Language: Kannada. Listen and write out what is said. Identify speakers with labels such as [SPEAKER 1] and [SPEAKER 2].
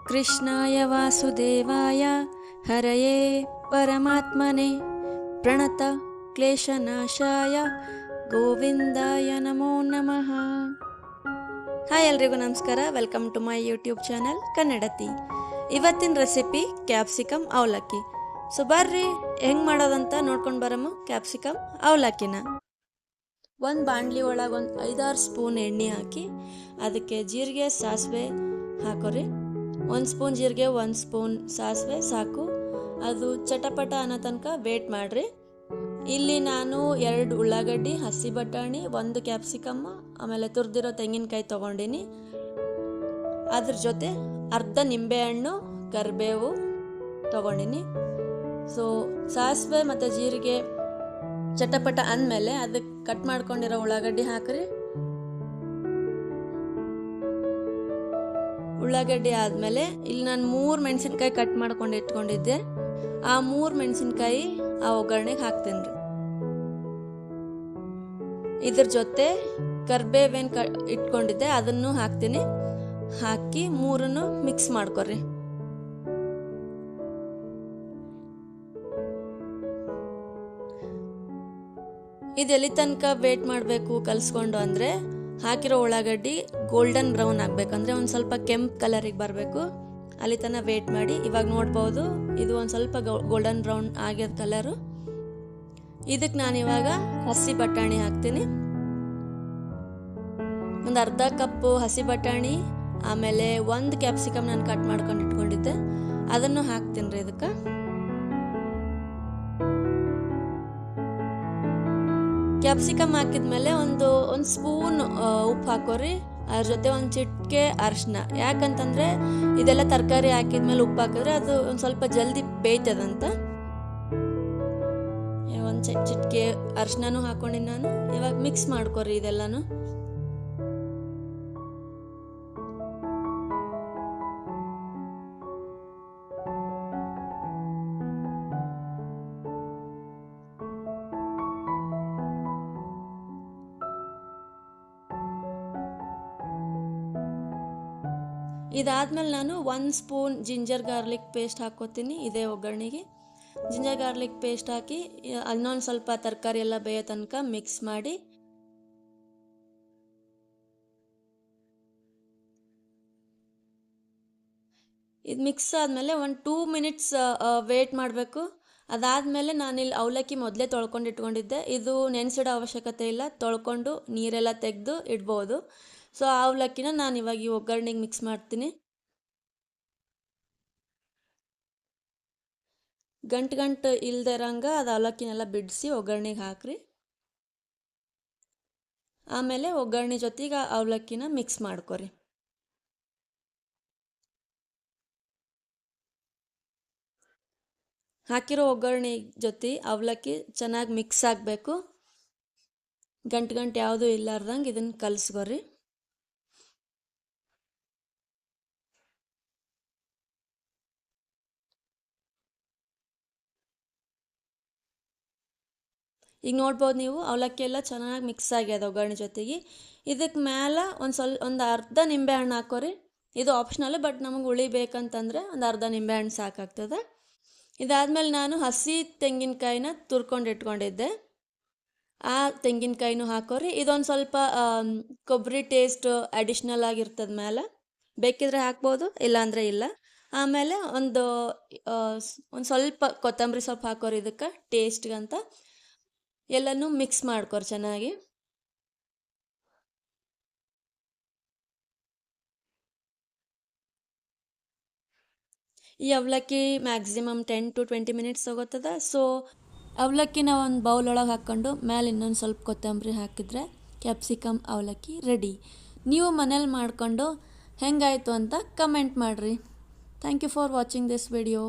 [SPEAKER 1] कृष्णाय वासुदेवाय हरये परमात्मने प्रणत क्लेशनाशाय ಗೋವಿಂದಾಯ ನಮೋ ನಮಃ. ಹಾಯ್ ಎಲ್ರಿಗೂ ನಮಸ್ಕಾರ. Welcome to my YouTube channel Kannadathi. ಇವತ್ತಿನ ರೆಸಿಪಿ ಕ್ಯಾಪ್ಸಿಕಮ್ ಅವಲಕ್ಕಿ. ಸೊ ಬರ್ರಿ ಹೆಂಗೆ ಮಾಡೋದಂತ ನೋಡ್ಕೊಂಡು ಬರಮ್ಮ. ಕ್ಯಾಪ್ಸಿಕಮ್ ಅವಲಕ್ಕಿನ ಒಂದು ಬಾಣಲಿ ಒಳಗೆ ಒಂದು 5-6 ಸ್ಪೂನ್ ಎಣ್ಣೆ ಹಾಕಿ ಅದಕ್ಕೆ ಜೀರಿಗೆ ಸಾಸಿವೆ ಹಾಕೋರಿ. 1 ಸ್ಪೂನ್ ಜೀರಿಗೆ 1 ಸ್ಪೂನ್ ಸಾಸಿವೆ ಸಾಕು. ಅದು ಚಟಪಟ ಅನ್ನೋ ತನಕ ವೇಟ್ ಮಾಡಿರಿ. ಇಲ್ಲಿ ನಾನು 2 ಉಳ್ಳಾಗಡ್ಡಿ, ಹಸಿ ಬಟಾಣಿ, 1 ಕ್ಯಾಪ್ಸಿಕಮ್, ಆಮೇಲೆ ತುರಿದಿರೋ ತೆಂಗಿನಕಾಯಿ ತೊಗೊಂಡಿನಿ. ಅದ್ರ ಜೊತೆ ಅರ್ಧ ನಿಂಬೆಹಣ್ಣು, ಕರಿಬೇವು ತೊಗೊಂಡಿನಿ. ಸೊ ಸಾಸಿವೆ ಮತ್ತು ಜೀರಿಗೆ ಚಟಪಟ ಅಂದಮೇಲೆ ಅದಕ್ಕೆ ಕಟ್ ಮಾಡ್ಕೊಂಡಿರೋ ಉಳ್ಳಾಗಡ್ಡಿ ಹಾಕ್ರಿ. ಉಳ್ಳಾಗಡ್ಡಿ ಆದಮೇಲೆ ಇಲ್ಲಿ ನಾನು 3 ಮೆಣಸಿನ್ಕಾಯಿ ಕಟ್ ಮಾಡ್ಕೊಂಡು ಇಟ್ಕೊಂಡಿದ್ದೆ. ಆ 3 ಮೆಣಸಿನ್ಕಾಯಿ ಆ ಒಗ್ಗರಣೆಗೆ ಹಾಕ್ತೀನಿ ರೀ. ಇದ್ರ ಜೊತೆ ಕರ್ಬೇವೇನು ಇಟ್ಕೊಂಡಿದ್ದೆ ಅದನ್ನು ಹಾಕ್ತೀನಿ. ಹಾಕಿ 3 ಮಿಕ್ಸ್ ಮಾಡ್ಕೊರಿ. ಇದೆಲ್ಲಿ ತನಕ ವೇಟ್ ಮಾಡಬೇಕು ಕಲಿಸ್ಕೊಂಡು ಅಂದರೆ ಹಾಕಿರೋ ಉಳ್ಳಾಗಡ್ಡಿ ಗೋಲ್ಡನ್ ಬ್ರೌನ್ ಆಗಬೇಕಂದ್ರೆ ಒಂದು ಸ್ವಲ್ಪ ಕೆಂಪು ಕಲರಿಗೆ ಬರಬೇಕು. ಅಲ್ಲಿ ತನಕ ವೇಟ್ ಮಾಡಿ. ಇವಾಗ ನೋಡ್ಬೋದು ಇದು ಒಂದು ಸ್ವಲ್ಪ ಗೋಲ್ಡನ್ ಬ್ರೌನ್ ಆಗ್ಯದ ಕಲರು. ಇದಕ್ಕೆ ನಾನಿವಾಗ ಹಸಿ ಬಟಾಣಿ ಹಾಕ್ತೀನಿ. ಒಂದು ಅರ್ಧ ಕಪ್ಪು ಹಸಿ ಬಟಾಣಿ, ಆಮೇಲೆ 1 ಕ್ಯಾಪ್ಸಿಕಮ್ ನಾನು ಕಟ್ ಮಾಡ್ಕೊಂಡು ಇಟ್ಕೊಂಡಿದ್ದೆ ಅದನ್ನು ಹಾಕ್ತೀನಿ ರೀ ಇದಕ್ಕೆ. ಕ್ಯಾಪ್ಸಿಕಮ್ ಹಾಕಿದ್ಮೇಲೆ ಒಂದು ಸ್ಪೂನ್ ಉಪ್ಪು ಹಾಕೋರಿ. ಅದ್ರ ಜೊತೆ ಒಂದು ಚಿಟಿಕೆ ಅರಿಶಿನ. ಯಾಕಂತಂದರೆ ಇದೆಲ್ಲ ತರಕಾರಿ ಹಾಕಿದ್ಮೇಲೆ ಉಪ್ಪು ಹಾಕಿದ್ರೆ ಅದು ಒಂದು ಸ್ವಲ್ಪ ಜಲ್ದಿ ಬೇಯ್ತದಂತ. ಒಂದು ಚಿಟಿಕೆ ಅರಿಶಿನೂ ಹಾಕೊಂಡಿನಿ ನಾನು. ಇವಾಗ ಮಿಕ್ಸ್ ಮಾಡ್ಕೊರಿ ಇದೆಲ್ಲನೂ. ಇದಾದ್ಮೇಲೆ ನಾನು 1 ಸ್ಪೂನ್ ಜಿಂಜರ್ ಗಾರ್ಲಿಕ್ ಪೇಸ್ಟ್ ಹಾಕೋತೀನಿ ಇದೇ ಒಗ್ಗರಣೆಗೆ. ಜಿಂಜರ್ ಗಾರ್ಲಿಕ್ ಪೇಸ್ಟ್ ಹಾಕಿ ಇನ್ನೊಂದು ಸ್ವಲ್ಪ ತರಕಾರಿ ಎಲ್ಲ ಬೇಯೋ ತನಕ ಮಿಕ್ಸ್ ಮಾಡಿ ಇದು ಮಿಕ್ಸ್ ಆದಮೇಲೆ ಒಂದು 2 ಮಿನಿಟ್ಸ್ ವೇಟ್ ಮಾಡಬೇಕು. ಅದಾದಮೇಲೆ ನಾನಿಲ್ಲಿ ಅವಲಕ್ಕಿ ಮೊದಲೇ ತೊಳ್ಕೊಂಡು ಇಟ್ಕೊಂಡಿದ್ದೆ. ಇದು ನೆನೆಸಿಡೋ ಅವಶ್ಯಕತೆ ಇಲ್ಲ, ತೊಳ್ಕೊಂಡು ನೀರೆಲ್ಲ ತೆಗೆದು ಇಡ್ಬೋದು. ಸೊ ಆ ಅವಲಕ್ಕಿನ ನಾನು ಇವಾಗ ಈ ಒಗ್ಗರಣೆಗೆ ಮಿಕ್ಸ್ ಮಾಡ್ತೀನಿ. ಗಂಟು ಇಲ್ದೇ ಇರೋಂಗೆ ಅದು ಅವಲಕ್ಕಿನೆಲ್ಲ ಬಿಡಿಸಿ ಒಗ್ಗರಣೆಗೆ ಹಾಕ್ರಿ. ಆಮೇಲೆ ಒಗ್ಗರಣೆ ಜೊತೆಗೆ ಅವಲಕ್ಕಿನ ಮಿಕ್ಸ್ ಮಾಡ್ಕೊರಿ. ಹಾಕಿರೋ ಒಗ್ಗರಣೆ ಜೊತೆ ಅವಲಕ್ಕಿ ಚೆನ್ನಾಗಿ ಮಿಕ್ಸ್ ಆಗಬೇಕು. ಗಂಟು ಯಾವುದೂ ಇಲ್ಲಾರ್ದಂಗೆ ಇದನ್ನು ಕಲಿಸ್ಕೊರಿ. ಈಗ ನೋಡ್ಬೋದು ನೀವು ಅವಲಕ್ಕಿ ಎಲ್ಲ ಚೆನ್ನಾಗಿ ಮಿಕ್ಸ್ ಆಗ್ಯದ ಒಗ್ಗರಣೆ ಜೊತೆಗೆ. ಇದಕ್ಕೆ ಮೇಲೆ ಒಂದು ಅರ್ಧ ನಿಂಬೆಹಣ್ಣು ಹಾಕೋರಿ. ಇದು ಆಪ್ಷನಲ್, ಬಟ್ ನಮಗೆ ಹುಳಿ ಬೇಕಂತಂದರೆ ಒಂದು ಅರ್ಧ ನಿಂಬೆಹಣ್ಣು ಸಾಕಾಗ್ತದೆ. ಇದಾದಮೇಲೆ ನಾನು ಹಸಿ ತೆಂಗಿನಕಾಯಿನ ತುರ್ಕೊಂಡು ಇಟ್ಕೊಂಡಿದ್ದೆ. ಆ ತೆಂಗಿನಕಾಯಿನೂ ಹಾಕೋರಿ. ಇದೊಂದು ಸ್ವಲ್ಪ ಕೊಬ್ಬರಿ ಟೇಸ್ಟ್ ಅಡಿಷ್ನಲ್ ಆಗಿರ್ತದ ಮೇಲೆ, ಬೇಕಿದ್ರೆ ಹಾಕ್ಬೋದು, ಇಲ್ಲಾಂದರೆ ಇಲ್ಲ. ಆಮೇಲೆ ಒಂದು ಸ್ವಲ್ಪ ಕೊತ್ತಂಬರಿ ಸೊಪ್ಪು ಹಾಕೋರಿ ಇದಕ್ಕೆ ಟೇಸ್ಟ್ಗಂತ. ಎಲ್ಲನೂ ಮಿಕ್ಸ್ ಮಾಡ್ಕೊರಿ ಚೆನ್ನಾಗಿ. ಈ ಅವಲಕ್ಕಿ ಮ್ಯಾಕ್ಸಿಮಮ್ 10 to 20 ಮಿನಿಟ್ಸ್ ತಗೋತದ. ಸೊ ಅವಲಕ್ಕಿನ ಒಂದು ಬೌಲ್ ಒಳಗೆ ಹಾಕ್ಕೊಂಡು ಮೇಲೆ ಇನ್ನೊಂದು ಸ್ವಲ್ಪ ಕೊತ್ತಂಬರಿ ಹಾಕಿದ್ರೆ ಕ್ಯಾಪ್ಸಿಕಮ್ ಅವಲಕ್ಕಿ ರೆಡಿ. ನೀವು ಮನೇಲಿ ಮಾಡಿಕೊಂಡು ಹೆಂಗಾಯಿತು ಅಂತ ಕಮೆಂಟ್ ಮಾಡಿರಿ. Thank you for watching this video.